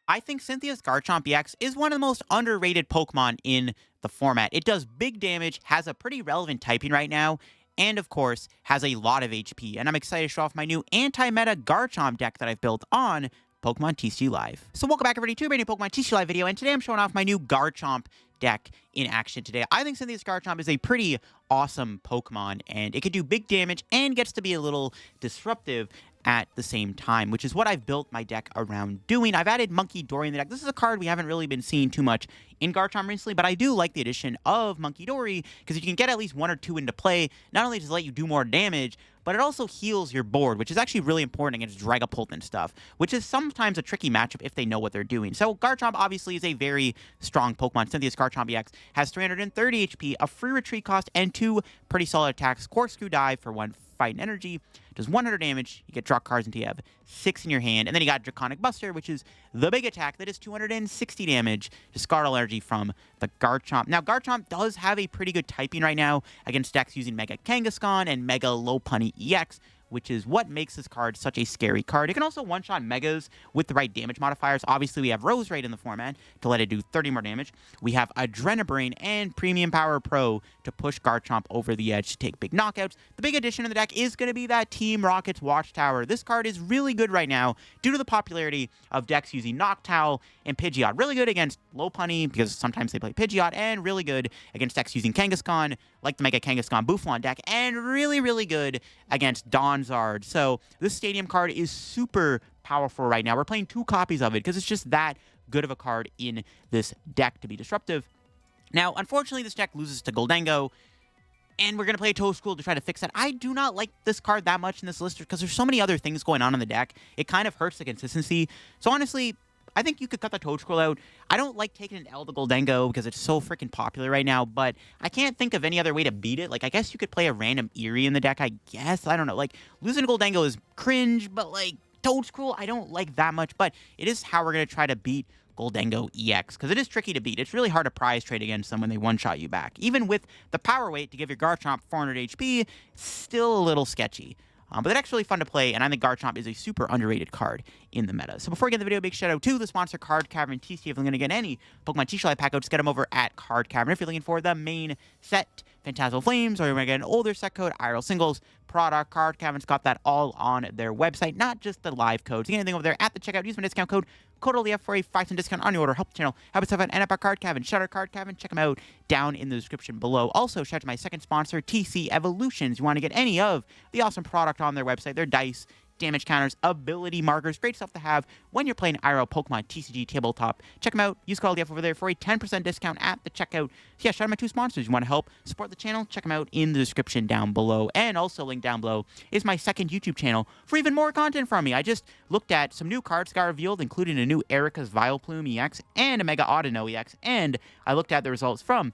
I think Cynthia's Garchomp EX is one of the most underrated Pokemon in the format. It does big damage, has a pretty relevant typing right now, and of course, has a lot of HP. And I'm excited to show off my new anti-meta Garchomp deck that I've built on Pokemon TCG Live. So welcome back everybody to a brand new Pokemon TCG Live video, and today I'm showing off my new Garchomp deck in action today. I think Cynthia's Garchomp is a pretty awesome Pokemon, and it can do big damage and gets to be a little disruptive at the same time, which is what I've built my deck around doing. I've added Munkidori in the deck. This is a card we haven't really been seeing too much in Garchomp recently, but I do like the addition of Munkidori because you can get at least one or two into play. Not only does it let you do more damage, but it also heals your board, which is actually really important against Dragapult and stuff, which is sometimes a tricky matchup if they know what they're doing. So Garchomp obviously is a very strong Pokemon. Cynthia's Garchomp EX has 330 HP, a free retreat cost, and 2 pretty solid attacks. Corkscrew Dive for 1 Fighting Energy, does 100 damage, you get draw cards until you have 6 in your hand, and then you got Draconic Buster, which is the big attack that is 260 damage, discard all energy from the Garchomp. Now, Garchomp does have a pretty good typing right now against decks using Mega Kangaskhan and Mega Lopunny EX, which is what makes this card such a scary card. It can also one-shot Megas with the right damage modifiers. Obviously, we have Roserade in the format to let it do 30 more damage. We have Adrenabrain and Premium Power Pro to push Garchomp over the edge to take big knockouts. The big addition in the deck is going to be that Team Rocket's Watchtower. This card is really good right now due to the popularity of decks using Noctowl and Pidgeot. Really good against Lopunny because sometimes they play Pidgeot, and really good against decks using Kangaskhan, like the Mega Kangaskhan Buffalon deck, and really, really good against Donzard. So this Stadium card is super powerful right now. We're playing 2 copies of it because it's just that good of a card in this deck to be disruptive. Now, unfortunately, this deck loses to Goldengo, and we're going to play Toedscool to try to fix that. I do not like this card that much in this list because there's so many other things going on in the deck. It kind of hurts the consistency. So honestly, I think you could cut the Toedscruel out. I don't like taking an L to Goldengo because it's so freaking popular right now, but I can't think of any other way to beat it. Like, I guess you could play a random Eerie in the deck, I guess. I don't know. Like, losing to Goldengo is cringe, but, like, Toedscruel, I don't like that much, but it is how we're going to try to beat Goldengo EX, because it is tricky to beat. It's really hard to prize trade against them when they one-shot you back. Even with the power weight to give your Garchomp 400 HP, still a little sketchy. But the deck's really fun to play, and I think Garchomp is a super underrated card in the meta. So before we get to the video, big shout out to the sponsor, Card Cavern TC. If you're going to get any Pokemon TCG Live pack out, just get them over at Card Cavern. If you're looking for the main set, Phantasmal Flames, or you're going to get an older set code, IRL Singles, product, Card Cavern's got that all on their website, not just the live codes. You get anything over there at the checkout, use my discount code LittleDarkFury for a 5% discount on your order. Help the channel, help us have an up at Card Cavern. Shout out Card Cavern, check them out down in the description below. Also, shout out to my second sponsor, TC Evolutions. You want to get any of the awesome product on their website, their dice, damage counters, ability markers, great stuff to have when you're playing IRL Pokemon TCG tabletop. Check them out. Use code LDF over there for a 10% discount at the checkout. So yeah, shout out my 2 sponsors. You want to help support the channel? Check them out in the description down below. And also, link down below is my second YouTube channel for even more content from me. I just looked at some new cards got revealed, including a new Erica's Vileplume EX and a Mega Audino EX. And I looked at the results from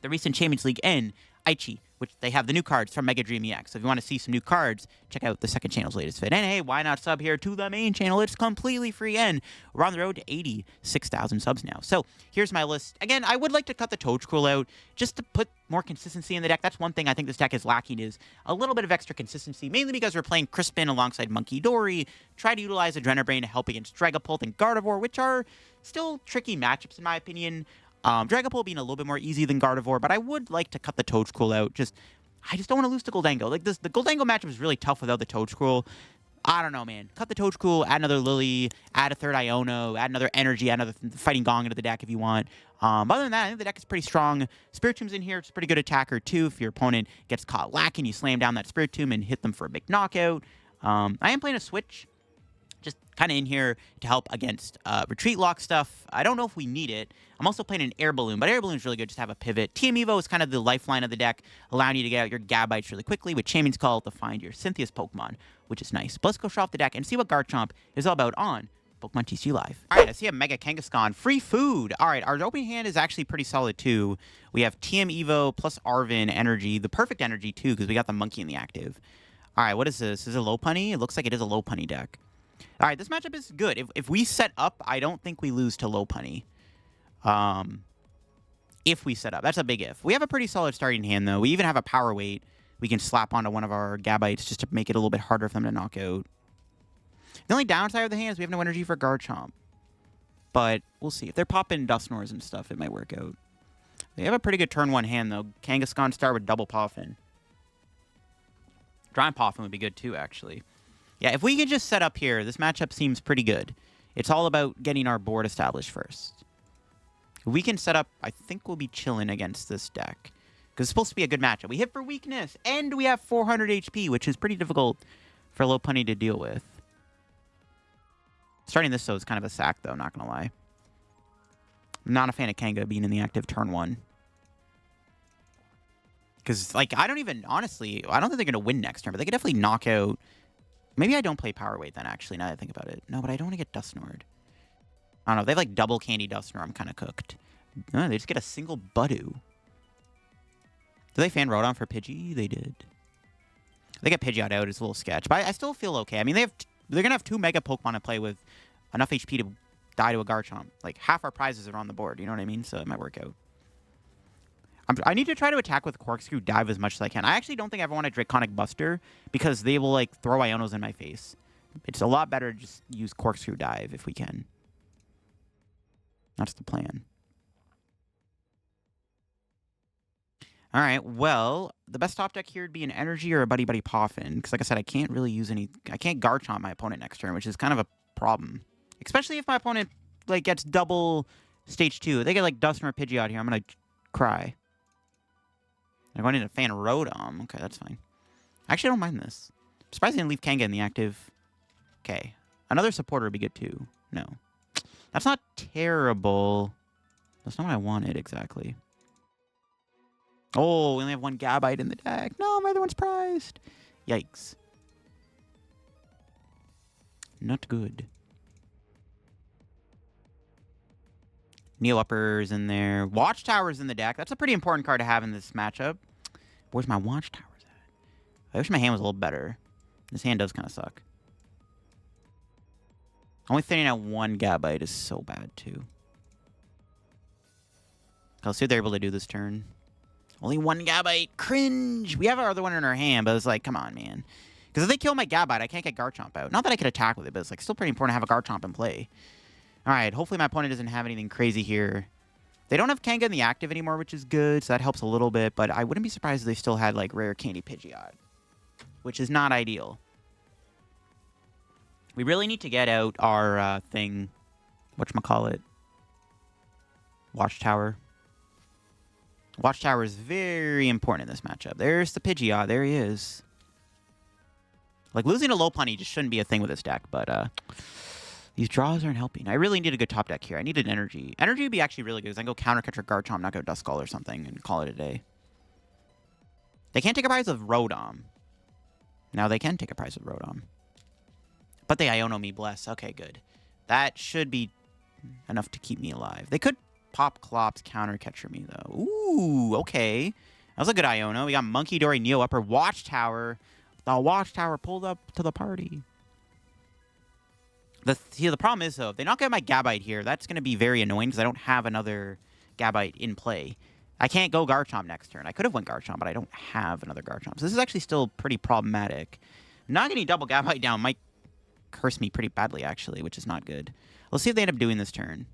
the recent Champions League in Aichi, which they have the new cards from Mega Dream EX. So if you want to see some new cards, check out the second channel's latest vid. And hey, why not sub here to the main channel? It's completely free, and we're on the road to 86,000 subs now. So here's my list. Again, I would like to cut the Toedscruel out just to put more consistency in the deck. That's one thing I think this deck is lacking, is a little bit of extra consistency, mainly because we're playing Crispin alongside Munkidori. Try to utilize Adrenabrain to help against Dragapult and Gardevoir, which are still tricky matchups in my opinion. Dragapult being a little bit more easy than Gardevoir, but I would like to cut the Toedscruel out. I just don't want to lose to Goldengo. Like, the Goldengo matchup is really tough without the Toedscruel. I don't know, man. Cut the Toedscruel, add another Lillie, add a third Iono, add another Energy, add another Fighting Gong into the deck if you want. Other than that, I think the deck is pretty strong. Spiritomb's in here. It's a pretty good attacker, too. If your opponent gets caught lacking, you slam down that Spiritomb and hit them for a big knockout. I am playing a Switch, just kind of in here to help against retreat lock stuff. I don't know if we need it. I'm also playing an Air Balloon, but Air Balloon is really good just to have a pivot. TM Evo is kind of the lifeline of the deck, allowing you to get out your Gabites really quickly with Champion's Call to find your Cynthias Pokemon, which is nice. But let's go show off the deck and see what Garchomp is all about on Pokemon TCG Live. All right, I see a Mega Kangaskhan. Free food. All right, our opening hand is actually pretty solid, too. We have TM Evo plus Arven Energy, the perfect energy, too, because we got the Monkey in the active. All right, what is this? Is it a Lopunny? It looks like it is a Lopunny deck. All right, this matchup is good. If we set up, I don't think we lose to Lopunny. If we set up. That's a big if. We have a pretty solid starting hand, though. We even have a power weight we can slap onto one of our Gabites just to make it a little bit harder for them to knock out. The only downside of the hand is we have no energy for Garchomp. But we'll see. If they're popping Dusknoirs and stuff, it might work out. They have a pretty good turn 1 hand, though. Kangaskhan start with double Poffin. Giant Poffin would be good, too, actually. Yeah, if we can just set up here, this matchup seems pretty good. It's all about getting our board established first. If we can set up, I think we'll be chilling against this deck. Because it's supposed to be a good matchup. We hit for weakness, and we have 400 HP, which is pretty difficult for Lopunny to deal with. Starting this, though, is kind of a sack, though, not going to lie. I'm not a fan of Kanga being in the active turn 1. Because, like, I don't even, honestly, I don't think they're going to win next turn, but they could definitely knock out. Maybe I don't play Power Weight then, actually, now that I think about it. No, but I don't want to get Dusknoired. I don't know. If they have, like, double Candy Dusknoir, I'm kind of cooked. No, they just get a single Budu. Did they fan Rodon for Pidgey? They did. They get Pidgeot out. It's a little sketch. But I still feel okay. I mean, they're going to have 2 Mega Pokemon to play with enough HP to die to a Garchomp. Like, half our prizes are on the board. You know what I mean? So it might work out. I need to try to attack with Corkscrew Dive as much as I can. I actually don't think I ever want a Draconic Buster because they will, like, throw Ionos in my face. It's a lot better to just use Corkscrew Dive if we can. That's the plan. All right, well, the best top deck here would be an Energy or a Buddy-Buddy Poffin. Because, like I said, I can't really use any... I can't Garchomp my opponent next turn, which is kind of a problem. Especially if my opponent, like, gets double Stage 2. If they get, like, Dusknoir Pidgeot here, I'm going to cry. They're going into Fan Rotom. Okay, that's fine. I actually don't mind this. I'm surprised they didn't leave Kanga in the active. Okay. Another supporter would be good, too. No. That's not terrible. That's not what I wanted, exactly. Oh, we only have 1 Gabite in the deck. No, my other one's prized. Yikes. Not good. Neo Upper's in there. Watchtower's in the deck. That's a pretty important card to have in this matchup. Where's my Watchtowers at? I wish my hand was a little better. This hand does kind of suck. Only thinning out 1 Gabite is so bad, too. I'll see what they're able to do this turn. Only 1 Gabite. Cringe! We have our other one in our hand, but it's like, come on, man. Because if they kill my Gabite, I can't get Garchomp out. Not that I could attack with it, but it's like still pretty important to have a Garchomp in play. Alright, hopefully my opponent doesn't have anything crazy here. They don't have Kanga in the active anymore, which is good, so that helps a little bit. But I wouldn't be surprised if they still had, like, rare Candy Pidgeot. Which is not ideal. We really need to get out our thing. Whatchamacallit? Watchtower. Watchtower is very important in this matchup. There's the Pidgeot. There he is. Like, losing a Lopunny just shouldn't be a thing with this deck, but these draws aren't helping. I really need a good top deck here. I need an Energy. Energy would be actually really good because I can go Counter Catcher Garchomp, knock out Duskull or something, and call it a day. They can't take a prize of Rodom. Now they can take a prize of Rodom. But they Iono me Bless. Okay, good. That should be enough to keep me alive. They could Pop Clops Counter Catcher me, though. Ooh, okay. That was a good Iono. We got Munkidori, Neo Upper, Watchtower. The Watchtower pulled up to the party. The problem is, though, if they knock out my Gabite here, that's going to be very annoying because I don't have another Gabite in play. I can't go Garchomp next turn. I could have went Garchomp, but I don't have another Garchomp. So this is actually still pretty problematic. Not getting double Gabite down might curse me pretty badly, actually, which is not good. Let's see if they end up doing this turn.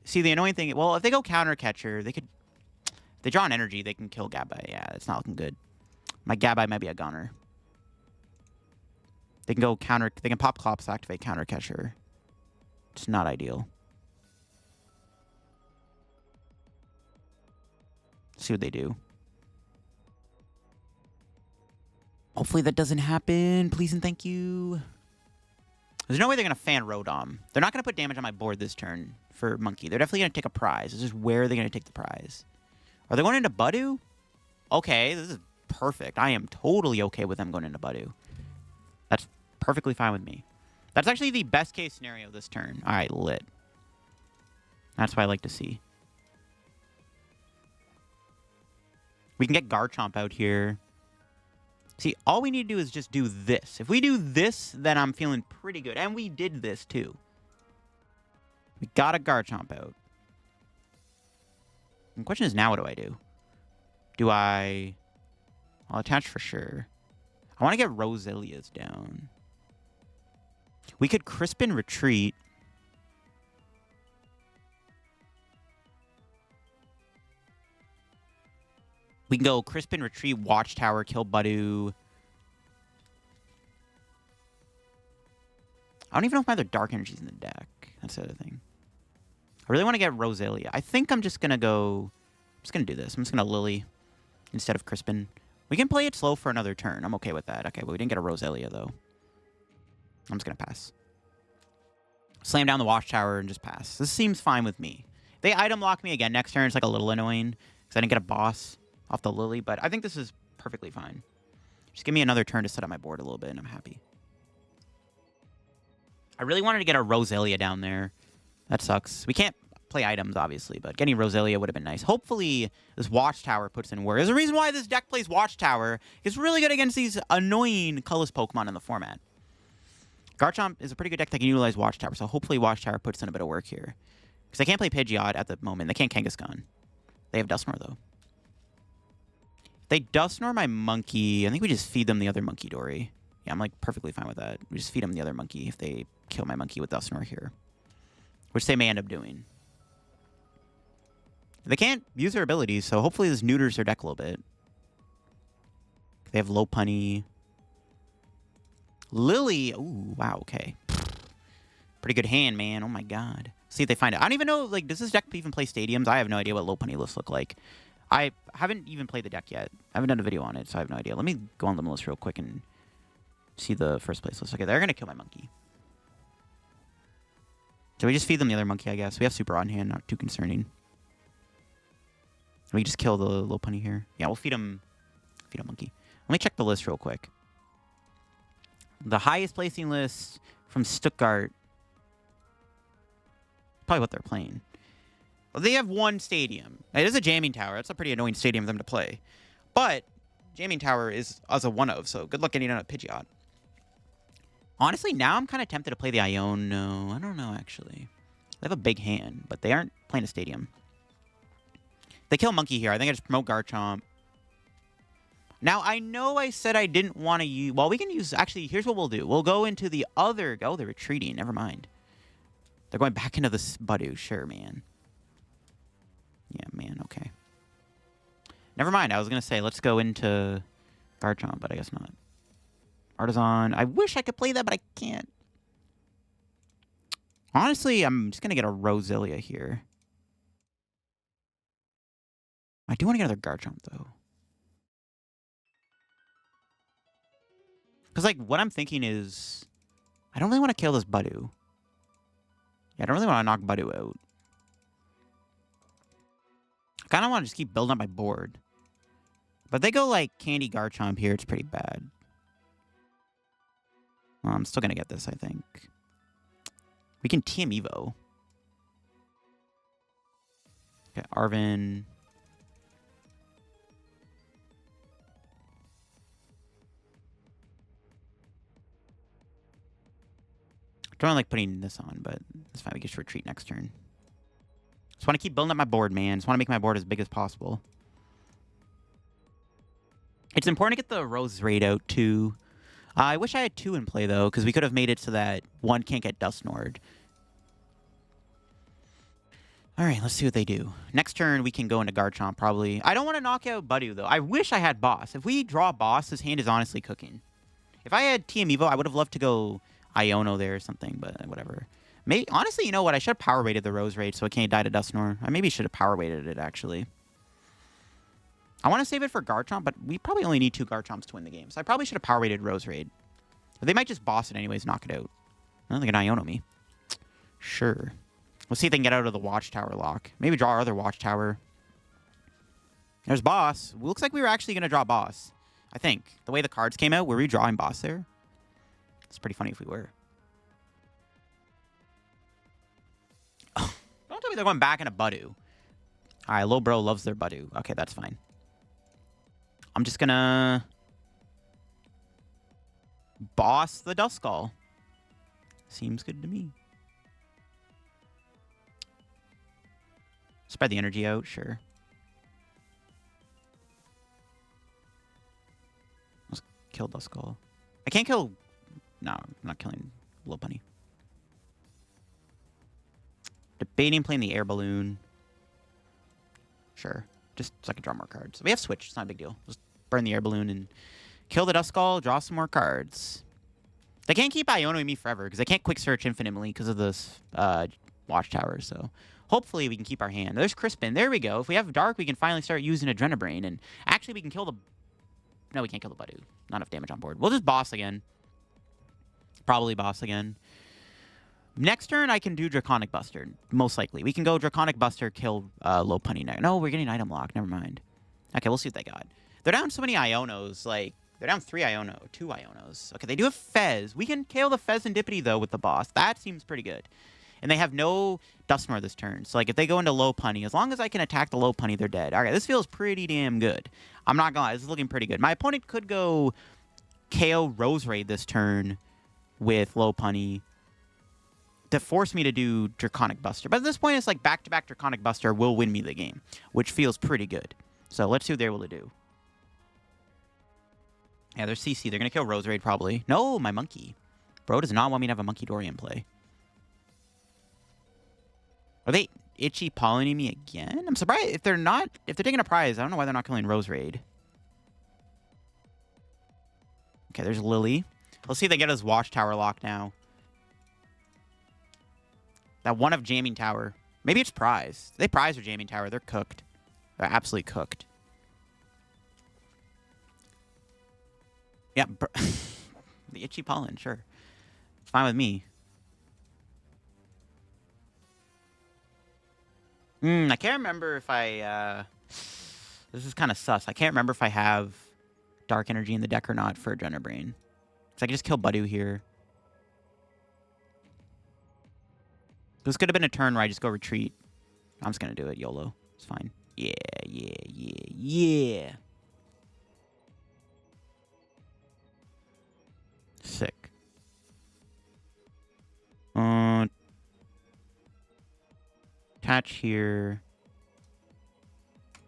See, the annoying thing... Well, if they go Counter Catcher, they could... If they draw an Energy, they can kill Gabite. Yeah, it's not looking good. My Gabite might be a gunner. They can go Counter... They can Pop Clops, activate Counter Catcher. It's not ideal. See what they do. Hopefully that doesn't happen. Please and thank you. There's no way they're going to fan Rodom. They're not going to put damage on my board this turn for Monkey. They're definitely going to take a prize. It's just where are they going to take the prize? Are they going into Budu? Okay, this is perfect. I am totally okay with them going into Budu. That's perfectly fine with me. That's actually the best case scenario this turn. All right, lit. That's what I like to see. We can get Garchomp out here. See, all we need to do is just do this. If we do this, then I'm feeling pretty good. And we did this, too. We got a Garchomp out. The question is, now what do I do? Do I... I'll attach for sure. I want to get Roselia's down. We could Crispin Retreat. We can go Crispin, retreat, Watchtower, kill Budu. I don't even know if my other Dark Energy's in the deck. That's the other thing. I really want to get Roselia. I think I'm just going to go... I'm just going to do this. I'm just going to Lillie instead of Crispin. We can play it slow for another turn. I'm okay with that. Okay, but we didn't get a Roselia, though. I'm just going to pass. Slam down the Watchtower and just pass. This seems fine with me. If they item lock me again next turn, it's like a little annoying because I didn't get a boss off the Lillie, but I think this is perfectly fine. Just give me another turn to set up my board a little bit, and I'm happy. I really wanted to get a Roselia down there. That sucks. We can't play items, obviously, but getting Roselia would have been nice. Hopefully, this Watchtower puts in work. There's a reason why this deck plays Watchtower. It's really good against these annoying colorless Pokemon in the format. Garchomp is a pretty good deck that can utilize Watchtower, so hopefully Watchtower puts in a bit of work here. Because they can't play Pidgeot at the moment. They can't Kangaskhan. They have Dusknoir, though. If they Dusknoir my monkey, I think we just feed them the other Munkidori. Yeah, I'm like perfectly fine with that. We just feed them the other monkey if they kill my monkey with Dusknoir here. Which they may end up doing. They can't use their abilities, so hopefully this neuters their deck a little bit. They have Lopunny. Lillie. Ooh, wow, okay. Pretty good hand, man. Oh my god. See if they find it. I don't even know, like, does this deck even play stadiums? I have no idea what Lopunny lists look like. I haven't even played the deck yet. I haven't done a video on it, so I have no idea. Let me go on the list real quick and see the first place list. Okay, they're going to kill my monkey. So we just feed them the other monkey, I guess. We have Super on hand, not too concerning. We just kill the Lopunny here. Yeah, we'll feed him monkey. Let me check the list real quick. The highest placing list from Stuttgart. Probably what they're playing. Well, they have one stadium. It is a jamming tower. That's a pretty annoying stadium for them to play. But jamming tower is as a one of, so good luck getting on a Pidgeot. Honestly, now I'm kind of tempted to play the Iono. I don't know, actually. They have a big hand, but they aren't playing a stadium. They kill monkey here. I think I just promote Garchomp. Now, I know I said I didn't want to use... Well, we can use... Actually, here's what we'll do. We'll go into the other... Oh, they're retreating. Never mind. They're going back into this Budu. Sure, man. Yeah, man. Okay. Never mind. I was going to say, let's go into Garchomp, but I guess not. Artazon. I wish I could play that, but I can't. Honestly, I'm just going to get a Roselia here. I do want to get another Garchomp, though. Because, like, what I'm thinking is... I don't really want to kill this Budu. Yeah, I don't really want to knock Budu out. I kind of want to just keep building up my board. But they go, like, Candy Garchomp here. It's pretty bad. Well, I'm still going to get this, I think. We can TM Evo. Okay, Arven... I don't like putting this on, but it's fine. We get to retreat next turn. Just want to keep building up my board, man. Just want to make my board as big as possible. It's important to get the Roserade out, too. I wish I had 2 in play, though, because we could have made it so that 1 can't get Dusknoired. All right, let's see what they do. Next turn, we can go into Garchomp, probably. I don't want to knock out Budu, though. I wish I had Boss. If we draw Boss, his hand is honestly cooking. If I had TM Evo, I would have loved to go... Iono there or something, but whatever. Honestly, you know what? I should have power weighted the Roserade so it can't die to Dusknoir. I maybe should have power weighted it, actually. I want to save it for Garchomp, but we probably only need 2 Garchomps to win the game. So I probably should have power weighted Roserade. But they might just boss it anyways, knock it out. I don't think an Iono me. Sure. Let's see if they can get out of the Watchtower lock. Maybe draw our other Watchtower. There's Boss. It looks like we were actually going to draw Boss. I think. The way the cards came out, were we drawing Boss there? It's pretty funny if we were. Oh, don't tell me they're going back into Budu. All right, Lil Bro loves their Budu. Okay, that's fine. I'm just gonna... Boss the Duskull. Seems good to me. Spread the energy out, sure. Let's kill Duskull. I can't kill... No, I'm not killing Lopunny. Debating playing the Air Balloon. Sure. Just so I can draw more cards. We have Switch. It's not a big deal. Just burn the Air Balloon and kill the Duskull, draw some more cards. They can't keep Ionoing me forever because they can't quick search infinitely because of this Watchtower. So hopefully we can keep our hand. There's Crispin. There we go. If we have Dark, we can finally start using Adrenabrain. And actually we can kill the... No, we can't kill the Budu. Not enough damage on board. We'll just boss again. Probably boss again. Next turn, I can do Draconic Buster. Most likely. We can go Draconic Buster, kill low punny. No, we're getting item lock. Never mind. Okay, we'll see what they got. They're down so many Ionos. Like, they're down 2 Ionos. Okay, they do have Fez. We can KO the Fez and Dippity, though, with the boss. That seems pretty good. And they have no Dusknoir this turn. So, like, if they go into low punny, as long as I can attack the low punny, they're dead. All right, this feels pretty damn good. I'm not gonna lie. This is looking pretty good. My opponent could go KO Roserade this turn with low punny to force me to do Draconic Buster. But at this point, it's like back-to-back Draconic Buster will win me the game, which feels pretty good. So let's see what they're able to do. Yeah, they're CC. They're going to kill Roserade probably. No, my monkey. Bro does not want me to have a Munkidori in play. Are they itchy pollinating me again? I'm surprised if they're not. If they're taking a prize, I don't know why they're not killing Roserade. Okay, there's Lillie. Let's see if they get us Watchtower lock now. That one of Jamming Tower. Maybe it's prize. They prize or Jamming Tower. They're cooked. They're absolutely cooked. Yeah. The itchy pollen, sure. It's fine with me. I can't remember if I... This is kind of sus. I can't remember if I have Dark Energy in the deck or not for Adrenabrain. So I can just kill Budu here. This could have been a turn where I just go retreat. I'm just going to do it. YOLO. It's fine. Yeah. Sick. Attach here.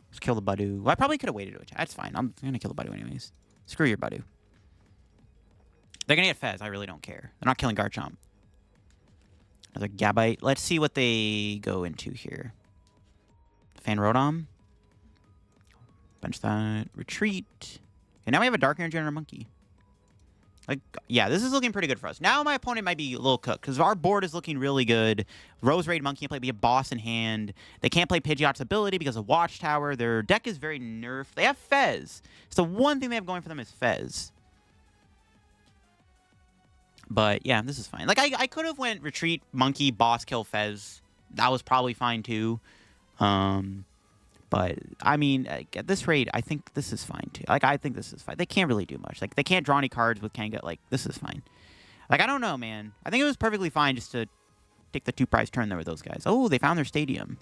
Let's kill the Budu. Well, I probably could have waited to attach. That's fine. I'm going to kill the Budu anyways. Screw your Budu. They're going to get Fez. I really don't care. They're not killing Garchomp. Another Gabite. Let's see what they go into here. Fanrodom. Bench that. Retreat. And now we have a Dark Energy on our monkey. Like, yeah, this is looking pretty good for us. Now my opponent might be a little cooked because our board is looking really good. Roserade monkey can play be a boss in hand. They can't play Pidgeot's ability because of Watchtower. Their deck is very nerfed. They have Fez. So one thing they have going for them is Fez. But yeah, this is fine. Like I could have went retreat, monkey, boss, kill, Fez. That was probably fine too. But I mean, at this rate, I think this is fine too. Like I think this is fine. They can't really do much. Like they can't draw any cards with Kanga. Like this is fine. Like I don't know, man. I think it was perfectly fine just to take the 2 prize turn there with those guys. Oh, they found their stadium.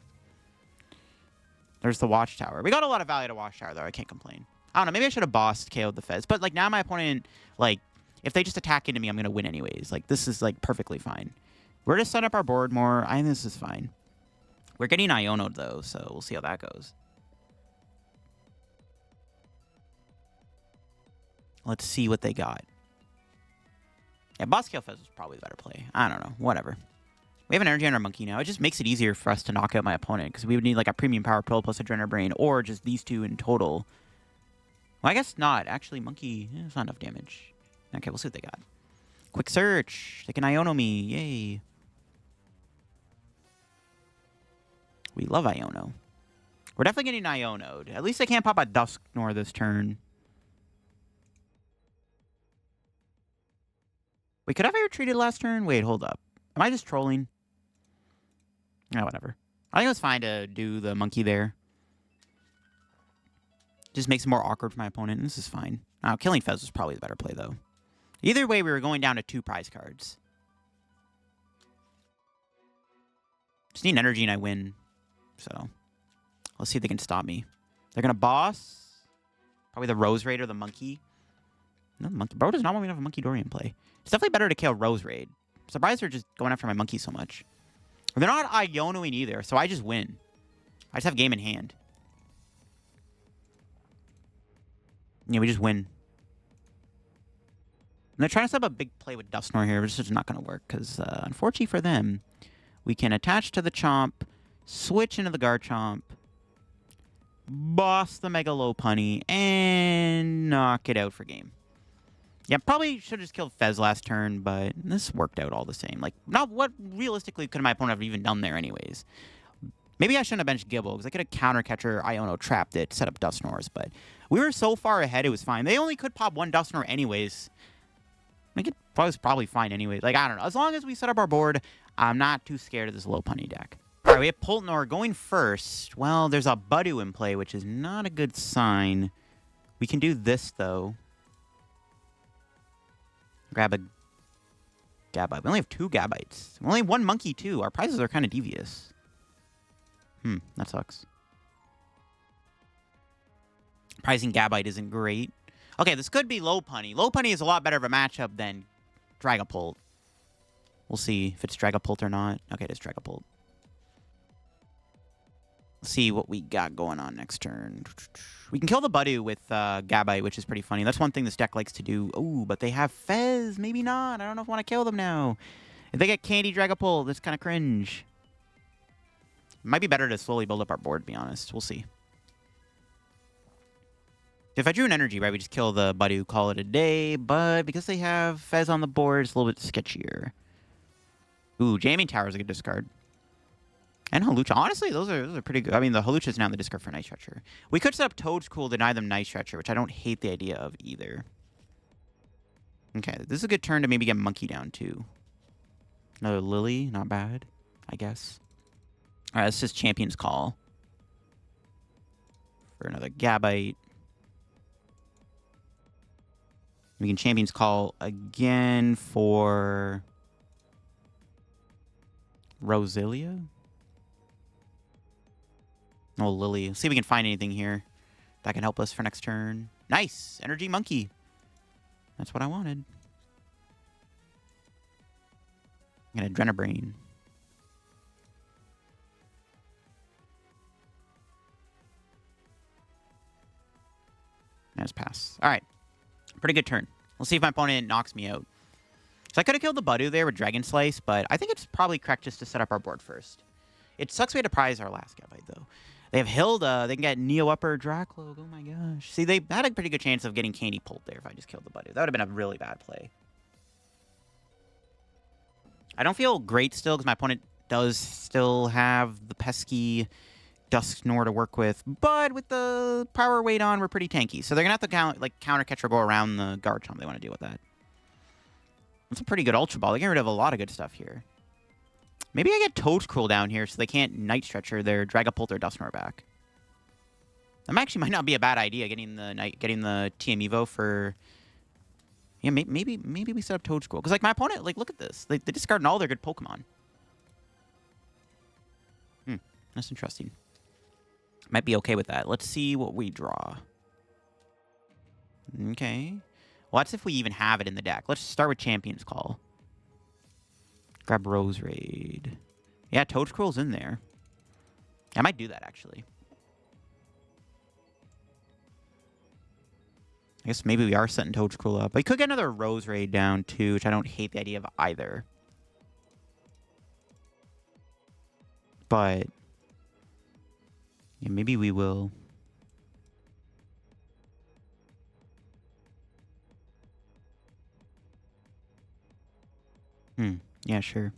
There's the Watchtower. We got a lot of value to Watchtower though. I can't complain. I don't know. Maybe I should have bossed KO'd the Fez. But like now my opponent, like. If they just attack into me, I'm going to win anyways. Like, this is, like, perfectly fine. We're just set up our board more. I think this is fine. We're getting Iono'd, though, so we'll see how that goes. Let's see what they got. Yeah, Boss Kill Fez was probably the better play. I don't know. Whatever. We have an energy on our monkey now. It just makes it easier for us to knock out my opponent, because we would need, like, a Premium Power Pro plus Adrenabrain, or just these two in total. Well, I guess not. Actually, monkey, it's not enough damage. Okay, we'll see what they got. Quick search. They can Iono me. Yay. We love Iono. We're definitely getting Iono'd. At least they can't pop a Dusknoir this turn. Wait, could I have retreated last turn? Wait, hold up. Am I just trolling? Oh, whatever. I think it was fine to do the monkey there. Just makes it more awkward for my opponent. This is fine. Oh, killing Fez was probably the better play, though. Either way, we were going down to 2 prize cards. Just need energy and I win. So, let's see if they can stop me. They're going to boss. Probably the Roserade or the monkey. No, the monkey. Bro does not want me to have a Munkidori in play. It's definitely better to kill Roserade. I'm surprised they're just going after my monkey so much. They're not Ionoing either, so I just win. I just have game in hand. Yeah, we just win. And they're trying to set up a big play with Dusknoir here, but it's just not going to work, because unfortunately for them, we can attach to the Chomp, switch into the Garchomp, boss the Mega Lopunny, and knock it out for game. Yeah, probably should have just killed Fez last turn, but this worked out all the same. Like, not what realistically could my opponent have even done there anyways. Maybe I shouldn't have benched Gible, because I could have counter catcher Iono trapped it, set up Dusknoirs, but we were so far ahead, it was fine. They only could pop one Dusknoir anyways. I think it was probably fine anyway. Like, I don't know. As long as we set up our board, I'm not too scared of this Lopunny deck. All right, we have Poltnor going first. Well, there's a Budu in play, which is not a good sign. We can do this, though. Grab a Gabite. We only have 2 Gabites. We only have 1 Monkey, too. Our prizes are kind of devious. That sucks. Pricing Gabite isn't great. Okay, this could be Lopunny. Lopunny is a lot better of a matchup than Dragapult. We'll see if it's Dragapult or not. Okay, it is Dragapult. Let's see what we got going on next turn. We can kill the Budu with Gabite, which is pretty funny. That's one thing this deck likes to do. Oh, but they have Fez. Maybe not. I don't know if I want to kill them now. If they get Candy Dragapult, that's kind of cringe. Might be better to slowly build up our board, to be honest. We'll see. If I drew an energy, right, we just kill the Budu, call it a day. But because they have Fez on the board, it's a little bit sketchier. Ooh, Jamming Tower is a good discard. And Hawlucha. Honestly, those are pretty good. I mean, the Hawlucha is now in the discard for Night Stretcher. We could set up Toedscool, deny them Night Stretcher, which I don't hate the idea of either. Okay, this is a good turn to maybe get Monkey down, too. Another Lillie. Not bad, I guess. All right, this is Champion's Call. For another Gabite. We can Champion's Call again for Roselia. Oh, Lillie. Let's see if we can find anything here that can help us for next turn. Nice! Energy Monkey. That's what I wanted. I'm going to Adrenabrain. Nice pass. All right. Pretty good turn. Let's see if my opponent knocks me out. So I could have killed the Budu there with Dragon Slice, but I think it's probably correct just to set up our board first. It sucks we had to prize our last Gabite, though. They have Hilda. They can get Neo Upper Draclog. Oh, my gosh. See, they had a pretty good chance of getting Candy Pult there if I just killed the Budu. That would have been a really bad play. I don't feel great still because my opponent does still have the pesky Dusknoir to work with. But with the power weight on, we're pretty tanky. So they're going to have to counter catch or go around the Garchomp. They want to deal with that. That's a pretty good Ultra Ball. They get rid of a lot of good stuff here. Maybe I get Toedscruel down here so they can't Night Stretcher their Dragapult or Dusknoir back. That actually might not be a bad idea, getting the TM Evo for... Yeah, maybe we set up Toedscruel. Because, like, my opponent, like, look at this. They discarded all their good Pokemon. That's interesting. Might be okay with that. Let's see what we draw. Okay. Well, that's if we even have it in the deck. Let's start with Champion's Call. Grab Roserade. Yeah, Toedscruel's in there. I might do that, actually. I guess maybe we are setting Toedscruel up. But we could get another Roserade down, too, which I don't hate the idea of either. But... yeah, maybe we will... yeah, sure.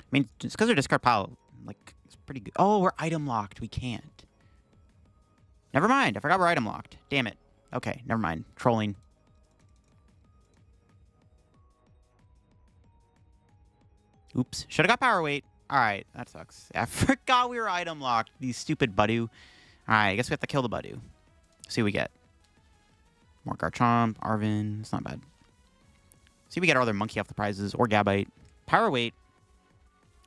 I mean, it's because our discard pile, like, it's pretty good. Oh, we're item locked. We can't. Never mind. I forgot we're item locked. Damn it. Okay, never mind. Trolling. Oops. Should have got power weight. All right, that sucks. I forgot we were item locked. These stupid Budu. All right, I guess we have to kill the Budu. See what we get. More Garchomp, Arven. It's not bad. See if we get our other Monkey off the prizes. Or Gabite. Power weight.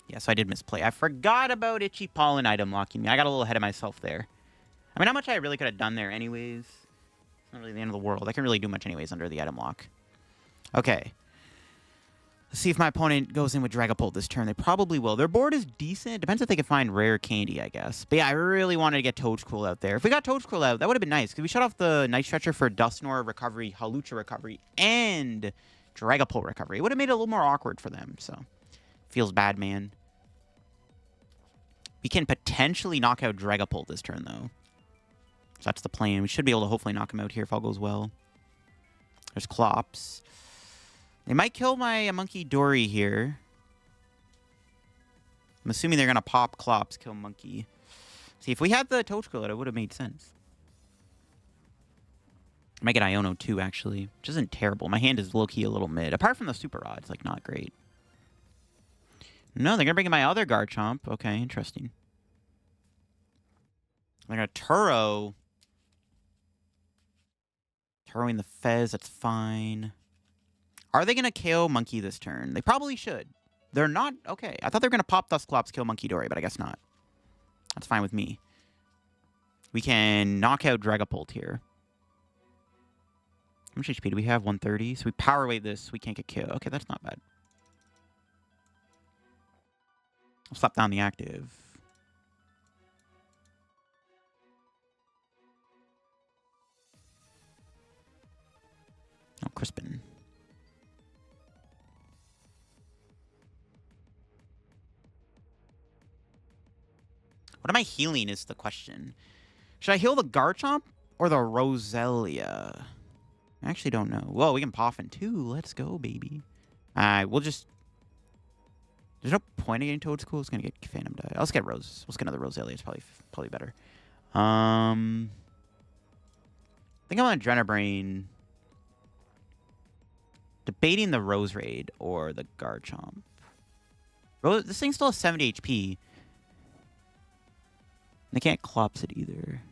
Yeah, so I did misplay. I forgot about Itchy Pollen item locking me. I got a little ahead of myself there. I mean, how much I really could have done there anyways. It's not really the end of the world. I can really do much anyways under the item lock. Okay. Let's see if my opponent goes in with Dragapult this turn. They probably will. Their board is decent. Depends if they can find rare candy, I guess. But yeah, I really wanted to get Toedscruel out there. If we got Toedscruel out, that would have been nice. Because we shut off the Night Stretcher for Dusknoir recovery, Hawlucha recovery, and Dragapult recovery. It would have made it a little more awkward for them. So, feels bad, man. We can potentially knock out Dragapult this turn, though. So that's the plan. We should be able to hopefully knock him out here if all goes well. There's Clops. They might kill my Munkidori here. I'm assuming they're going to pop Clops, kill Monkey. See, if we had the Toedscool, it would have made sense. I might get Iono too, actually, which isn't terrible. My hand is low-key a little mid. Apart from the Super Rod, it's like not great. No, they're going to bring in my other Garchomp. Okay, interesting. They're going to Turo. Turoing the Fez, that's fine. Are they going to KO Monkey this turn? They probably should. They're not. Okay, I thought they were going to pop Dusclops, kill Munkidori, but I guess not. That's fine with me. We can knock out Dragapult here. How much HP do we have? 130. So we power wave this. We can't get KO. Okay, that's not bad. I'll slap down the active. Oh, Crispin. What am I healing is the question. Should I heal the Garchomp or the Roselia? I actually don't know. Whoa, we can Poffin too. Let's go, baby. We'll just... There's no point in getting Toedscool. It's going to get Phantom Die. Let's get Rose. Let's get another Roselia. It's probably better. I think I'm on Adrenabrain. Debating the Roserade or the Garchomp. This thing still has 70 HP. They can't Clops it either.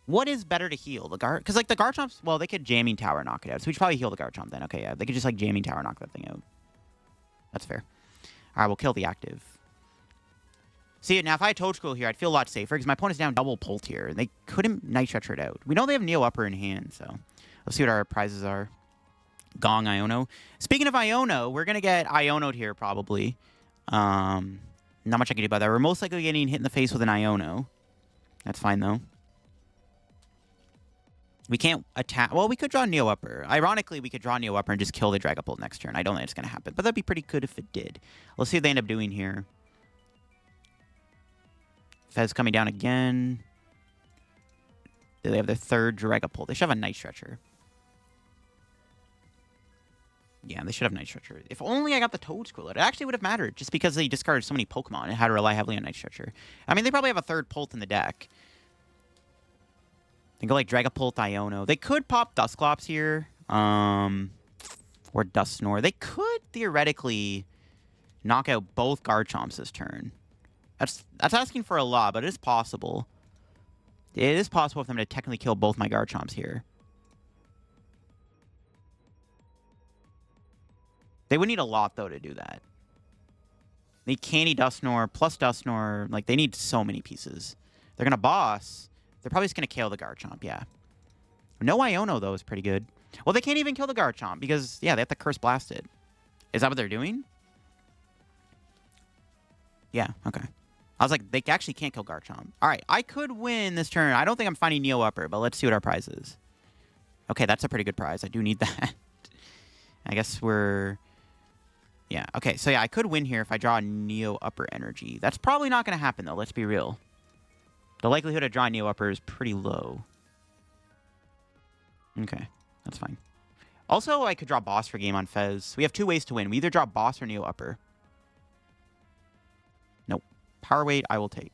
What is better to heal? Because, like, the Garchomps, well, they could Jamming Tower knock it out. So we should probably heal the Garchomp then. Okay, yeah. They could just, like, Jamming Tower knock that thing out. That's fair. All right, we'll kill the active. See, now, if I had Toedscool here, I'd feel a lot safer because my opponent's down double Pult here. They couldn't Night Stretcher it out. We know they have Neo Upper in hand, so let's see what our prizes are. Gong Iono. Speaking of Iono, we're going to get Iono'd here, probably. Not much I can do about that. We're most likely getting hit in the face with an Iono. That's fine, though. We can't attack... Well, we could draw Neo Upper. Ironically, we could draw Neo Upper and just kill the Dragapult next turn. I don't think it's going to happen, but that'd be pretty good if it did. Let's see what they end up doing here. Fez coming down again. Do they have their third Dragapult? They should have a Night Stretcher. Yeah, they should have Night Stretcher. If only I got the Toedscool. It actually would have mattered, just because they discarded so many Pokemon and had to rely heavily on Night Stretcher. I mean, they probably have a third Pult in the deck. They go like Dragapult, Iono. They could pop Dusclops here. Or Dusknoir. They could theoretically knock out both Garchomps this turn. That's asking for a lot, but it is possible. It is possible for them to technically kill both my Garchomps here. They would need a lot, though, to do that. They need Candy Dusknoir plus Dusknoir. Like, they need so many pieces. They're going to boss. They're probably just going to KO the Garchomp, yeah. No Iono, though, is pretty good. Well, they can't even kill the Garchomp because, yeah, they have to Curse Blast it. Is that what they're doing? Yeah, okay. I was like, they actually can't kill Garchomp. All right, I could win this turn. I don't think I'm finding Neo Upper, but let's see what our prize is. Okay, that's a pretty good prize. I do need that. I guess we're... Yeah, okay. So, yeah, I could win here if I draw Neo Upper Energy. That's probably not going to happen, though. Let's be real. The likelihood of drawing Neo Upper is pretty low. Okay, that's fine. Also, I could draw Boss for game on Fez. We have two ways to win. We either draw Boss or Neo Upper. Nope. Power Weight, I will take.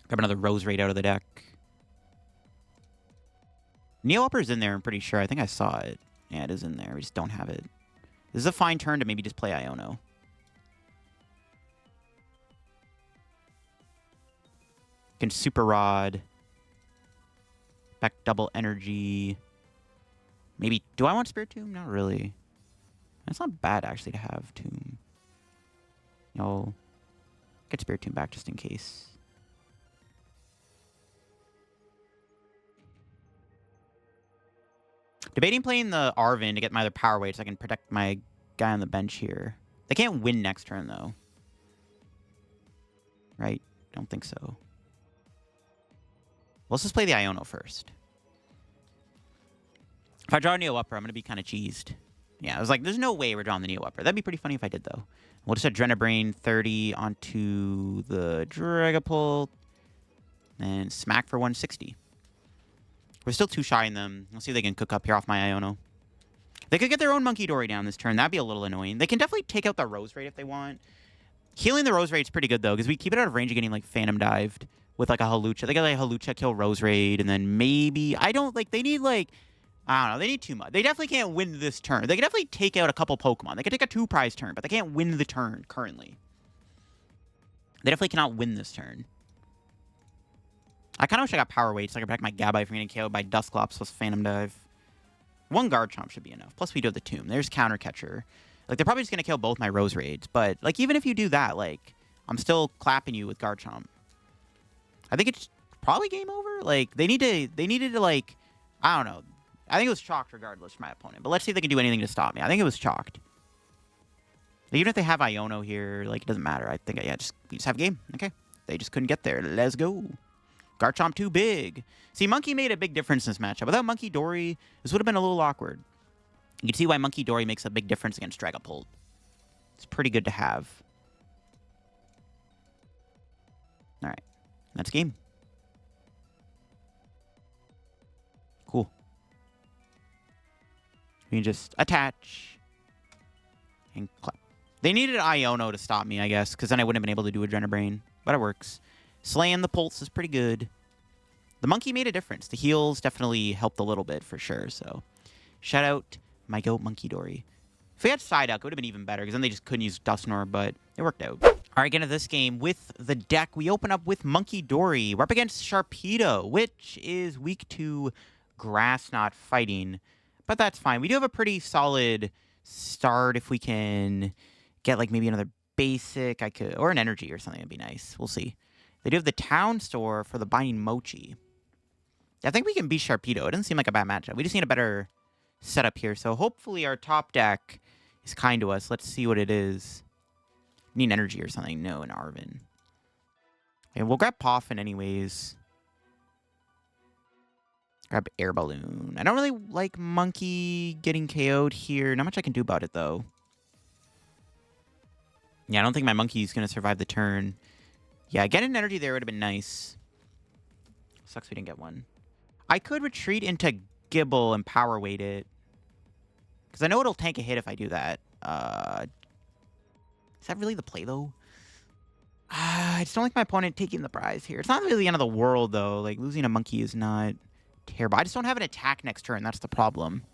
Grab another Roserade out of the deck. Neo Upper's in there, I'm pretty sure. I think I saw it. Yeah, it is in there. We just don't have it. This is a fine turn to maybe just play Iono. Can Super Rod. Back double energy. Maybe... Do I want Spiritomb? Not really. That's not bad, actually, to have Tomb. No. Get Spiritomb back just in case. Debating playing the Arven to get my other power weight so I can protect my guy on the bench here. They can't win next turn, though. Right? Don't think so. Let's just play the Iono first. If I draw Neo Upper, I'm going to be kind of cheesed. Yeah, I was like, there's no way we're drawing the Neo Upper. That'd be pretty funny if I did, though. We'll just Adrenabrain 30 onto the Dragapult. And smack for 160. We're still too shy in them. Let's see if they can cook up here off my Iono. They could get their own Munkidori down this turn. That'd be a little annoying. They can definitely take out the Roserade if they want. Healing the Roserade is pretty good, though, because we keep it out of range of getting, like, Phantom Dived with, like, a Hawlucha. They got, like, Hawlucha kill Roserade, and then maybe... I don't, like, they need, like... I don't know. They need too much. They definitely can't win this turn. They can definitely take out a couple Pokemon. They can take a 2-prize turn, but they can't win the turn currently. They definitely cannot win this turn. I kind of wish I got Power Weight so I could protect my Gabite from getting KO'd by Dusclops plus Phantom Dive. One Garchomp should be enough. Plus, we do have the Tomb. There's Counter Catcher. Like, they're probably just going to kill both my Roserades. But, like, even if you do that, like, I'm still clapping you with Garchomp. I think it's probably game over. Like, they needed to, like, I don't know. I think it was chalked regardless for my opponent. But let's see if they can do anything to stop me. I think it was chalked. Even if they have Iono here, like, it doesn't matter. I think, yeah, we just have game. Okay. They just couldn't get there. Let's go. Garchomp too big. See, Monkey made a big difference in this matchup. Without Munkidori, this would have been a little awkward. You can see why Munkidori makes a big difference against Dragapult. It's pretty good to have. All right. That's game. Cool. We can just attach and clap. They needed Iono to stop me, I guess, because then I wouldn't have been able to do Adrenabrain. But it works. Slaying the Pulse is pretty good. The Monkey made a difference. The heals definitely helped a little bit for sure. So, shout out my goat Munkidori. If we had Psyduck, it would have been even better because then they just couldn't use Dusknoir, but it worked out. All right, get into this game with the deck. We open up with Munkidori. We're up against Sharpedo, which is weak to Grass Knot fighting, but that's fine. We do have a pretty solid start if we can get like maybe another basic. I could, or an energy or something would be nice. We'll see. They do have the Town Store for the Binding Mochi. I think we can beat Sharpedo. It doesn't seem like a bad matchup. We just need a better setup here. So hopefully our top deck is kind to us. Let's see what it is. Need an energy or something. No, an Arven. Okay, we'll grab Poffin anyways. Grab Air Balloon. I don't really like Monkey getting KO'd here. Not much I can do about it, though. Yeah, I don't think my Monkey's going to survive the turn. Yeah, getting an energy there would have been nice. Sucks we didn't get one. I could retreat into Gible and Power Weight it. Because I know it'll tank a hit if I do that. Is that really the play, though? I just don't like my opponent taking the prize here. It's not really the end of the world, though. Like, losing a Monkey is not terrible. I just don't have an attack next turn. That's the problem.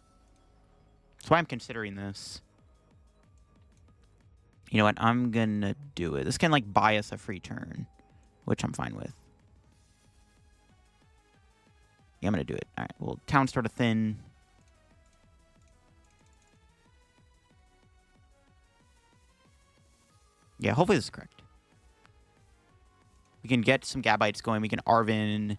That's why I'm considering this. You know what? I'm going to do it. This can, like, buy us a free turn, which I'm fine with. Yeah, I'm going to do it. All right. Well, Town Store to Thin. Yeah, hopefully this is correct. We can get some Gabites going. We can Arven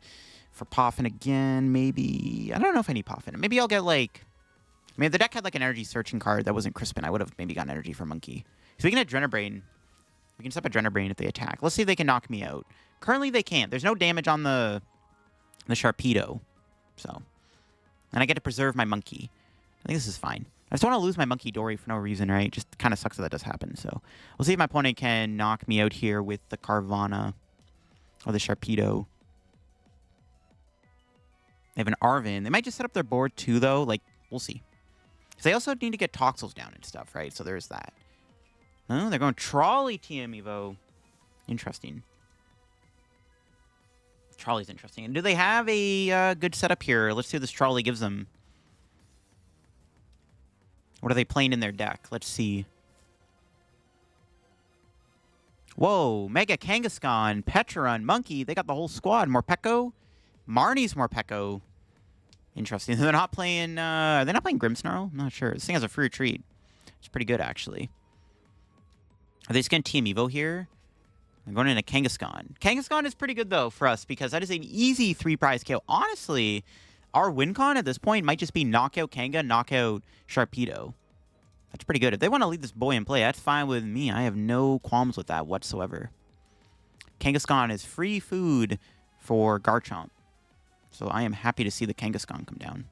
for Poffin again, maybe. I don't know if I need Poffin. Maybe I'll get, like... I mean, if the deck had, like, an energy searching card that wasn't Crispin, I would have maybe gotten energy for Monkey. So we can Adrenabrain. We can stop Adrenabrain if they attack. Let's see if they can knock me out. Currently, they can't. There's no damage on the Sharpedo. So. And I get to preserve my Monkey. I think this is fine. I just don't want to lose my Munkidori for no reason, right? Just kind of sucks that does happen. So we'll see if my opponent can knock me out here with the Carvanha or the Sharpedo. They have an Arven. They might just set up their board too, though. Like, we'll see. Because they also need to get Toxels down and stuff, right? So there's that. No, they're going Trolley TM Evo. Interesting. Trolley's interesting. And do they have a good setup here? Let's see what this Trolley gives them. What are they playing in their deck? Let's see. Whoa, Mega Kangaskhan, Petrun, Monkey. They got the whole squad. Morpeko. Marnie's Morpeko. Interesting. They're not playing... are they not playing Grimmsnarl? I'm not sure. This thing has a free retreat. It's pretty good, actually. Are they just going to Team Evo here? I'm going into Kangaskhan. Kangaskhan is pretty good, though, for us, because that is an easy 3-prize KO. Honestly, our win con at this point might just be knockout Kanga, knockout Sharpedo. That's pretty good. If they want to leave this boy in play, that's fine with me. I have no qualms with that whatsoever. Kangaskhan is free food for Garchomp. So I am happy to see the Kangaskhan come down.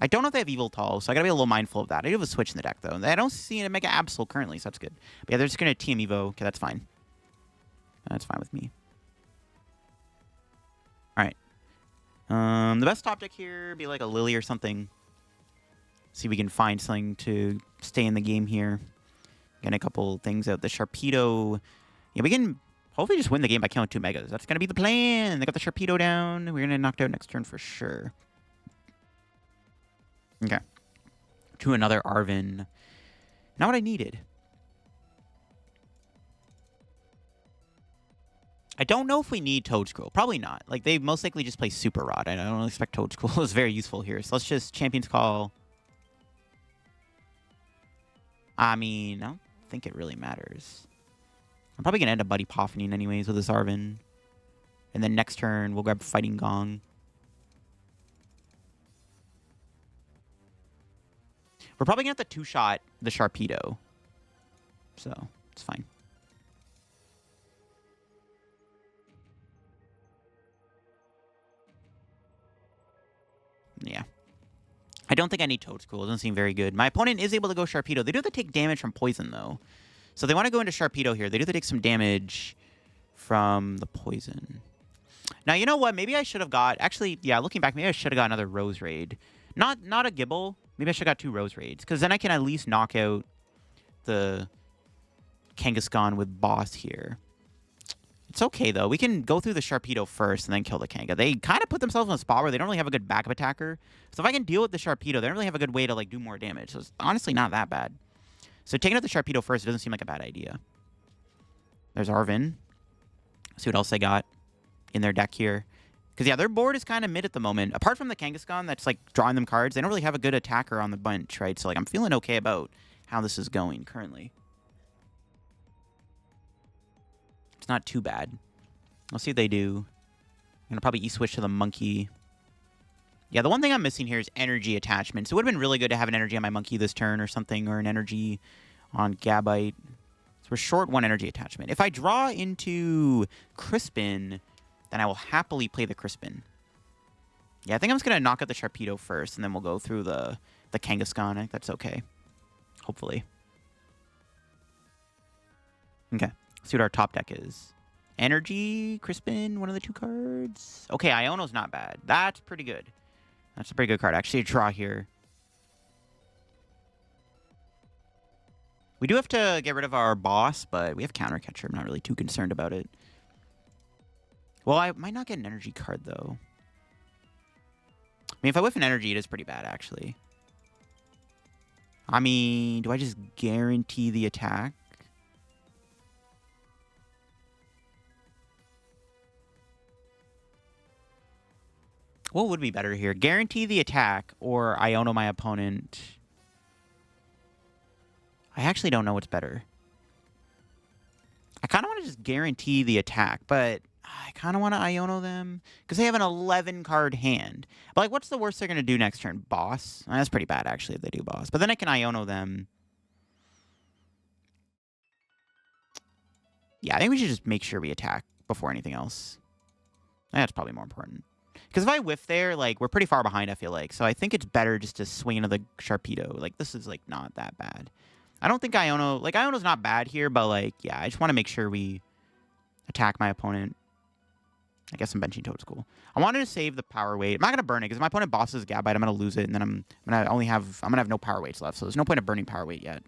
I don't know if they have Yveltal, so I gotta be a little mindful of that. I do have a Switch in the deck, though. I don't see a Mega Absol currently, so that's good. But yeah, they're just gonna TM Evo. Okay, that's fine. That's fine with me. Alright. The best top deck here be like a Lillie or something. See if we can find something to stay in the game here. Getting a couple things out. The Sharpedo. Yeah, we can hopefully just win the game by killing 2 Megas. That's going to be the plan. They got the Sharpedo down. We're going to knock it out next turn for sure. Okay. To another Arven. Not what I needed. I don't know if we need Toedscruel. Probably not. Like, they most likely just play Super Rod. I don't expect Toedscruel is very useful here. So let's just Champion's Call. I mean, I don't think it really matters. I'm probably going to end up Buddy Poffining anyways with this Arven. And then next turn, we'll grab Fighting Gong. We're probably going to have to two-shot the Sharpedo. So, it's fine. Yeah. I don't think I need Toedscool. It doesn't seem very good. My opponent is able to go Sharpedo. They do have to take damage from poison, though. So they want to go into Sharpedo here. They do have to take some damage from the poison. Now, you know what? Maybe I should have got... Actually, yeah, looking back, maybe I should have got another Roserade. Not a Gible. Maybe I should have got 2 Roserades. Because then I can at least knock out the Kangaskhan with Boss here. It's okay, though. We can go through the Sharpedo first and then kill the Kanga. They kind of put themselves in a spot where they don't really have a good backup attacker. So if I can deal with the Sharpedo, they don't really have a good way to like do more damage. So it's honestly not that bad. So taking out the Sharpedo first doesn't seem like a bad idea. There's Arven. See what else they got in their deck here. Because, yeah, their board is kind of mid at the moment. Apart from the Kangaskhan that's, like, drawing them cards, they don't really have a good attacker on the bunch, right? So, like, I'm feeling okay about how this is going currently. It's not too bad. Let's see what they do. I'm going to probably E-switch to the Monkey. Yeah, the one thing I'm missing here is energy attachments. It would have been really good to have an energy on my Monkey this turn or something, or an energy on Gabite. So we're short 1 energy attachment. If I draw into Crispin, then I will happily play the Crispin. Yeah, I think I'm just going to knock out the Sharpedo first, and then we'll go through the Kangaskhan. I think that's okay. Hopefully. Okay. Let's see what our top deck is. Energy, Crispin, one of the 2 cards. Okay, Iono's not bad. That's pretty good. That's a pretty good card. Actually, a draw here. We do have to get rid of our boss, but we have Counter Catcher. I'm not really too concerned about it. Well, I might not get an energy card, though. I mean, if I whiff an energy, it is pretty bad, actually. I mean, do I just guarantee the attack? What would be better here? Guarantee the attack or Iono my opponent? I actually don't know what's better. I kind of want to just guarantee the attack, but I kind of want to Iono them because they have an 11-card hand. But, like, what's the worst they're going to do next turn? Boss? That's pretty bad, actually, if they do Boss. But then I can Iono them. Yeah, I think we should just make sure we attack before anything else. That's probably more important. Because if I whiff there, like, we're pretty far behind, I feel like. So I think it's better just to swing into the Sharpedo. Like, this is, like, not that bad. I don't think Iono... Like, Iono's not bad here, but, like, yeah, I just want to make sure we attack my opponent. I guess I'm benching Toedscool. I wanted to save the power weight. I'm not going to burn it, because my opponent bosses Gabite. I'm going to lose it, and then I'm going to have no power weights left, so there's no point of burning power weight yet.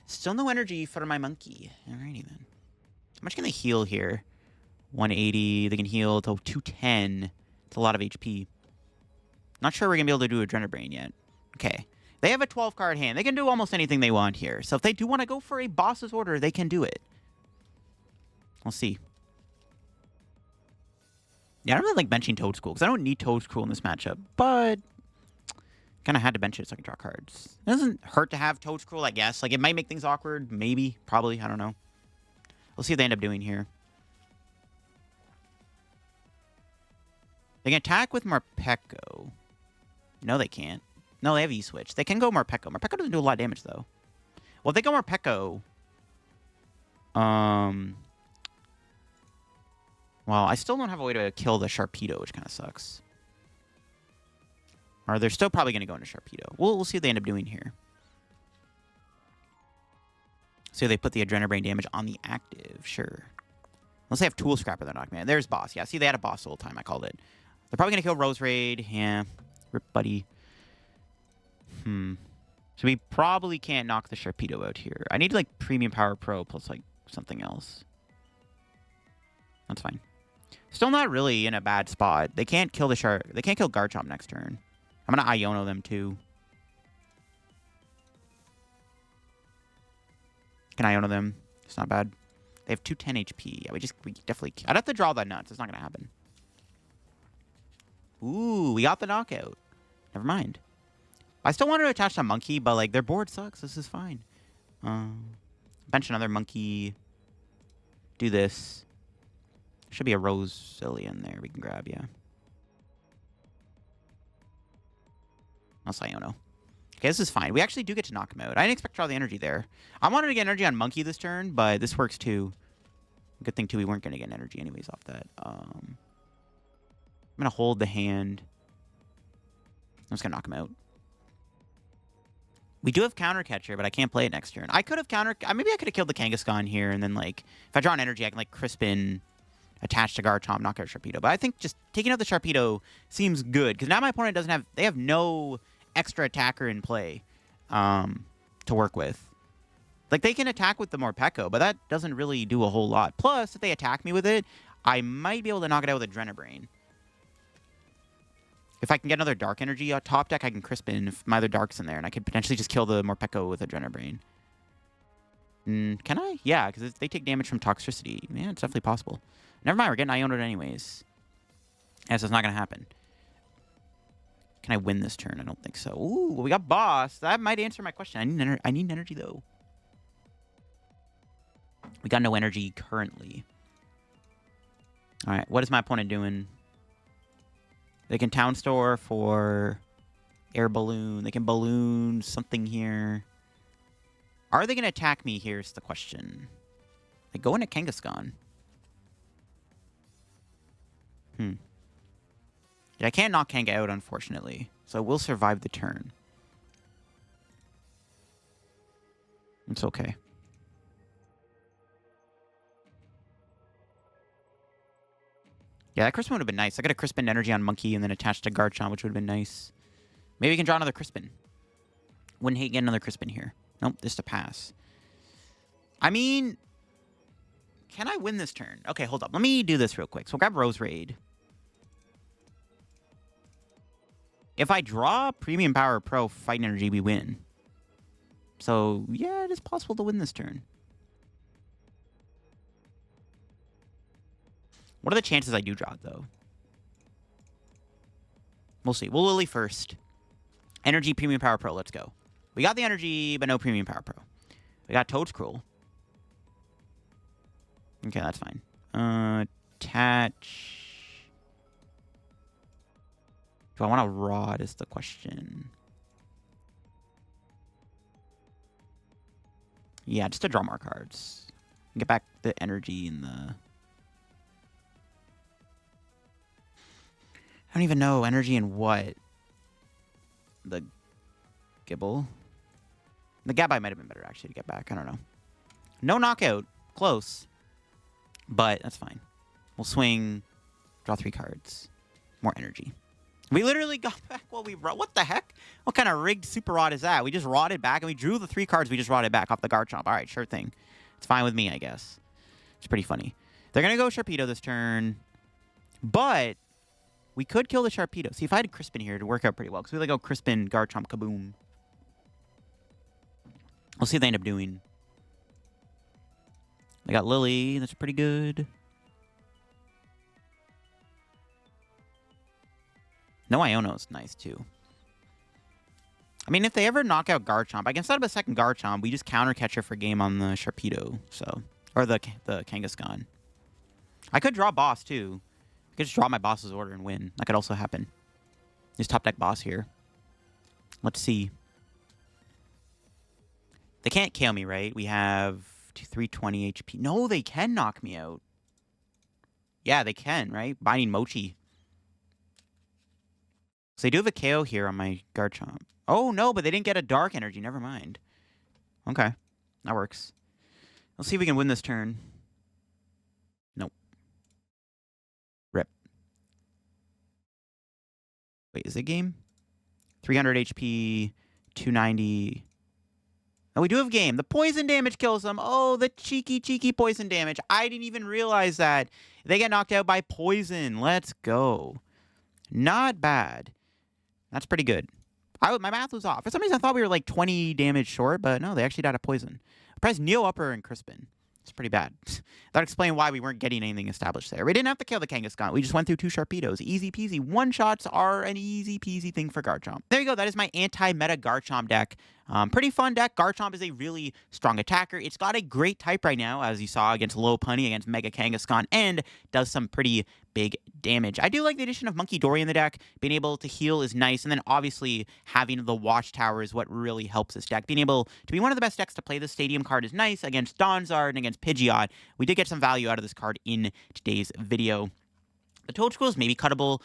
Still no energy for my Monkey. Alrighty, then. How much can they heal here? 180. They can heal to 210. It's a lot of HP. Not sure we're going to be able to do Adrenaline Brain yet. Okay. They have a 12-card hand. They can do almost anything they want here. So if they do want to go for a boss's order, they can do it. We'll see. Yeah, I don't really like benching Toedscool, because I don't need Toedscool in this matchup, but kind of had to bench it so I can draw cards. It doesn't hurt to have Toedscool, I guess. Like, it might make things awkward. Maybe. Probably. I don't know. We'll see what they end up doing here. They can attack with Morpeko. No, they can't. No, they have E-Switch. They can go Morpeko. Morpeko doesn't do a lot of damage, though. Well, if they go Morpeko... Well, I still don't have a way to kill the Sharpedo, which kind of sucks. Or they're still probably going to go into Sharpedo. We'll see what they end up doing here. So they put the Adrenabrain damage on the active. Sure. Unless they have Tool Scrapper, they're not going to. There's Boss. Yeah, see, they had a Boss the whole time. I called it. They're probably going to kill Roserade. Yeah. Rip Buddy. So we probably can't knock the Sharpedo out here. I need, like, Premium Power Pro plus, like, something else. That's fine. Still not really in a bad spot. They can't kill the They can't kill Garchomp next turn. I'm going to Iono them, too. Can Iono them? It's not bad. They have 210 HP. Yeah, we definitely... I'd have to draw that nuts. It's not going to happen. Ooh, we got the knockout. Never mind. I still wanted to attach a monkey, but, like, their board sucks. This is fine. Bench another monkey. Do this. Should be a Roselia in there we can grab, yeah. I'll Iono. Okay, this is fine. We actually do get to knock him out. I didn't expect to draw the energy there. I wanted to get energy on monkey this turn, but this works too. Good thing, too, we weren't going to get energy anyways off that. I'm going to hold the hand. I'm just going to knock him out. We do have Counter Catcher, but I can't play it next turn. I could have maybe I could have killed the Kangaskhan here, and then, like, if I draw an energy, I can, like, Crispin, attach to Garchomp, knock out Sharpedo. But I think just taking out the Sharpedo seems good, because now my opponent doesn't have... They have no extra attacker in play to work with. Like, they can attack with the Morpeko, but that doesn't really do a whole lot. Plus, if they attack me with it, I might be able to knock it out with Adrenabrain. If I can get another Dark Energy top deck, I can Crispin if my other Dark's in there, and I could potentially just kill the Morpeko with Adrenabrain. Can I? Yeah, because they take damage from Toxicity. Yeah, it's definitely possible. Never mind, we're getting Iono'd anyways. Yeah, so it's not going to happen. Can I win this turn? I don't think so. Ooh, we got Boss. That might answer my question. I need energy, though. We got no energy currently. All right, what is my opponent doing? They can Town Store for Air Balloon. They can Balloon something here. Are they going to attack me? Here's the question. They go into Kangaskhan. Yeah, I can't knock Kanga out, unfortunately. So I will survive the turn. It's okay. Yeah, that Crispin would have been nice. I got a Crispin energy on Monkey and then attached to Garchomp, which would have been nice. Maybe we can draw another Crispin. Wouldn't hate getting another Crispin here. Nope, just a pass. I mean, can I win this turn? Okay, hold up. Let me do this real quick. So we'll grab Roserade. If I draw Premium Power Pro Fighting Energy, we win. So, yeah, it is possible to win this turn. What are the chances I do draw it, though? We'll see. We'll Lillie first. Energy, Premium Power Pro. Let's go. We got the energy, but no Premium Power Pro. We got Toedscruel. Okay, that's fine. Attach. Do I want to Rod is the question. Yeah, just to draw more cards. Get back the energy and the... I don't even know. Energy and what? The Gible? The Gabite might have been better, actually, to get back. I don't know. No knockout. Close. But that's fine. We'll swing. Draw 3 cards. More energy. We literally got back while we... What the heck? What kind of rigged super rod is that? We just rotted back, and we drew the 3 cards. We just rotted back off the Garchomp. All right, sure thing. It's fine with me, I guess. It's pretty funny. They're going to go Sharpedo this turn. But... we could kill the Sharpedo. See, if I had Crispin here, it'd work out pretty well. Because we like go Crispin, Garchomp, Kaboom. We'll see what they end up doing. They got Lillie. That's pretty good. No Iono's nice, too. I mean, if they ever knock out Garchomp, I can set up a second Garchomp. We just counter catcher for game on the Sharpedo. So, or the Kangaskhan. I could draw Boss, too. I could just draw my boss's order and win. That could also happen. Just top deck Boss here. Let's see. They can't KO me, right? We have 320 HP. No, they can knock me out. Yeah, they can, right? Binding Mochi. Because they do have a KO here on my Garchomp. Oh, no, but they didn't get a Dark Energy. Never mind. Okay. That works. Let's see if we can win this turn. Nope. Rip. Wait, is it game? 300 HP, 290. Oh, we do have game. The poison damage kills them. Oh, the cheeky poison damage. I didn't even realize that. They get knocked out by poison. Let's go. Not bad. That's pretty good. My math was off. For some reason, I thought we were like 20 damage short, but no, they actually died of poison. I pressed Neo Upper and Crispin. It's pretty bad. That explains why we weren't getting anything established there. We didn't have to kill the Kangaskhan. We just went through 2 Sharpedos. Easy peasy. One-shots are an easy peasy thing for Garchomp. There you go. That is my anti-meta Garchomp deck. Pretty fun deck. Garchomp is a really strong attacker. It's got a great type right now, as you saw against Lopunny, against Mega Kangaskhan, and does some pretty big damage. I do like the addition of Munkidori in the deck. Being able to heal is nice, and then obviously having the Watchtower is what really helps this deck. Being able to be one of the best decks to play this Stadium card is nice against Donzard and against Pidgeot. We did get some value out of this card in today's video. The Toedscool is maybe cuttable.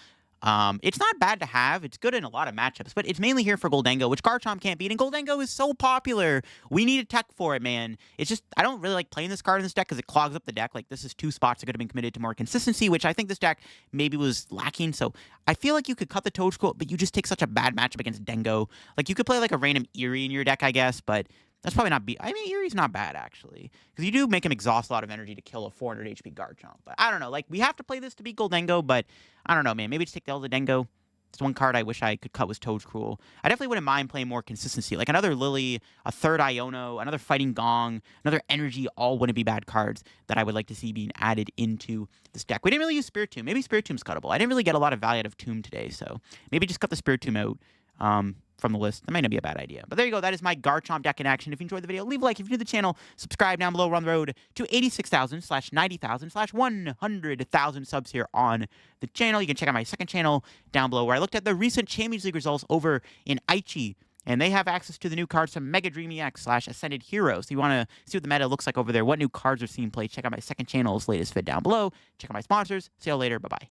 It's not bad to have. It's good in a lot of matchups, but it's mainly here for Goldengo, which Garchomp can't beat, and Goldengo is so popular. We need a tech for it, man. It's just, I don't really like playing this card in this deck because it clogs up the deck. Like, this is 2 spots that could have been committed to more consistency, which I think this deck maybe was lacking, so I feel like you could cut the Toedscool, but you just take such a bad matchup against Dengo. Like, you could play, like, a random Erie in your deck, I guess, but that's probably not... I mean, Erie's not bad, actually. Because you do make him exhaust a lot of energy to kill a 400 HP Garchomp. But I don't know. Like, we have to play this to beat Goldengo, but I don't know, man. Maybe just take the Elder Dengo. It's one card I wish I could cut was Toedscruel. I definitely wouldn't mind playing more consistency. Like another Lillie, a third Iono, another Fighting Gong, another Energy, all wouldn't be bad cards that I would like to see being added into this deck. We didn't really use Spiritomb. Maybe Spiritomb's cuttable. I didn't really get a lot of value out of Tomb today, so maybe just cut the Spiritomb out. From the list. That might not be a bad idea. But there you go. That is my Garchomp deck in action. If you enjoyed the video, leave a like. If you're new to the channel, subscribe down below. We're on the road to 86,000/90,000/100,000 subs here on the channel. You can check out my second channel down below where I looked at the recent Champions League results over in Aichi. And they have access to the new cards from Mega Dream EX/Ascended Heroes. So you want to see what the meta looks like over there, what new cards are seen played, check out my second channel's latest vid down below. Check out my sponsors. See you all later. Bye-bye.